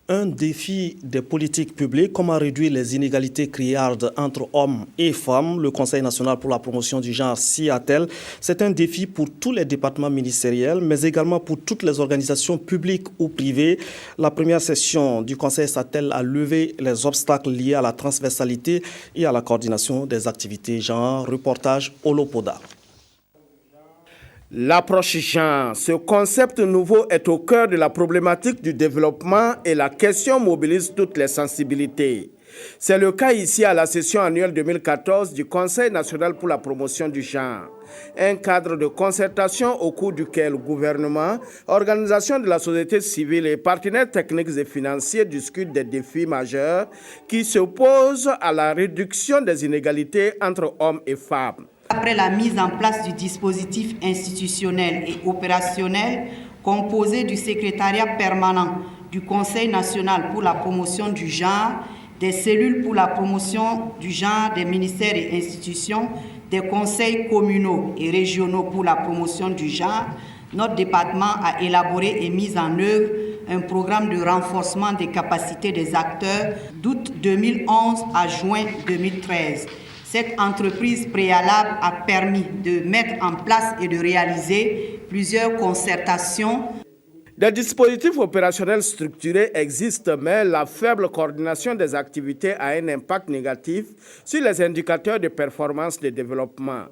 Un défi des politiques publiques, comment réduire les inégalités criardes entre hommes et femmes. Le Conseil national pour la promotion du genre s'y attelle. C'est un défi pour tous les départements ministériels, mais également pour toutes les organisations publiques ou privées. La première session du Conseil s'attelle à lever les obstacles liés à la transversalité et à la coordination des activités genre. Reportage Olopoda. L'approche genre, ce concept nouveau est au cœur de la problématique du développement et la question mobilise toutes les sensibilités. C'est le cas ici à la session annuelle 2014 du Conseil national pour la promotion du genre. Un cadre de concertation au cours duquel le gouvernement, organisations de la société civile et partenaires techniques et financiers discutent des défis majeurs qui s'opposent à la réduction des inégalités entre hommes et femmes. Après la mise en place du dispositif institutionnel et opérationnel composé du secrétariat permanent du Conseil national pour la promotion du genre, des cellules pour la promotion du genre des ministères et institutions, des conseils communaux et régionaux pour la promotion du genre, notre département a élaboré et mis en œuvre un programme de renforcement des capacités des acteurs d'août 2011 à juin 2013. Cette entreprise préalable a permis de mettre en place et de réaliser plusieurs concertations. Des dispositifs opérationnels structurés existent, mais la faible coordination des activités a un impact négatif sur les indicateurs de performance de développement.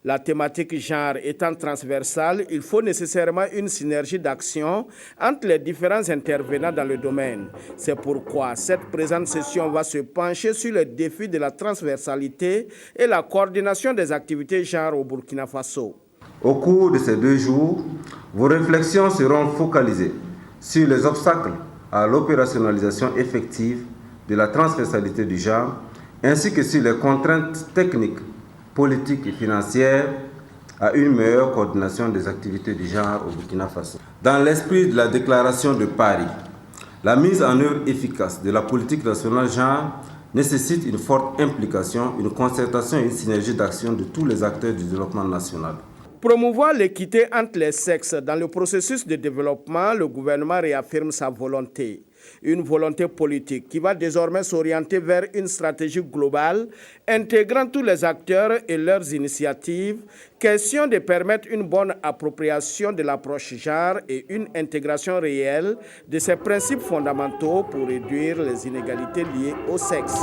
La thématique genre étant transversale, il faut nécessairement une synergie d'action entre les différents intervenants dans le domaine. C'est pourquoi cette présente session va se pencher sur le défi de la transversalité et la coordination des activités genre au Burkina Faso. Au cours de ces 2 jours, vos réflexions seront focalisées sur les obstacles à l'opérationnalisation effective de la transversalité du genre, ainsi que sur les contraintes techniques, politiques et financières à une meilleure coordination des activités du genre au Burkina Faso. Dans l'esprit de la déclaration de Paris, la mise en œuvre efficace de la politique nationale genre nécessite une forte implication, une concertation et une synergie d'action de tous les acteurs du développement national. Promouvoir l'équité entre les sexes dans le processus de développement, le gouvernement réaffirme sa volonté. Une volonté politique qui va désormais s'orienter vers une stratégie globale intégrant tous les acteurs et leurs initiatives. Question de permettre une bonne appropriation de l'approche genre et une intégration réelle de ces principes fondamentaux pour réduire les inégalités liées au sexe.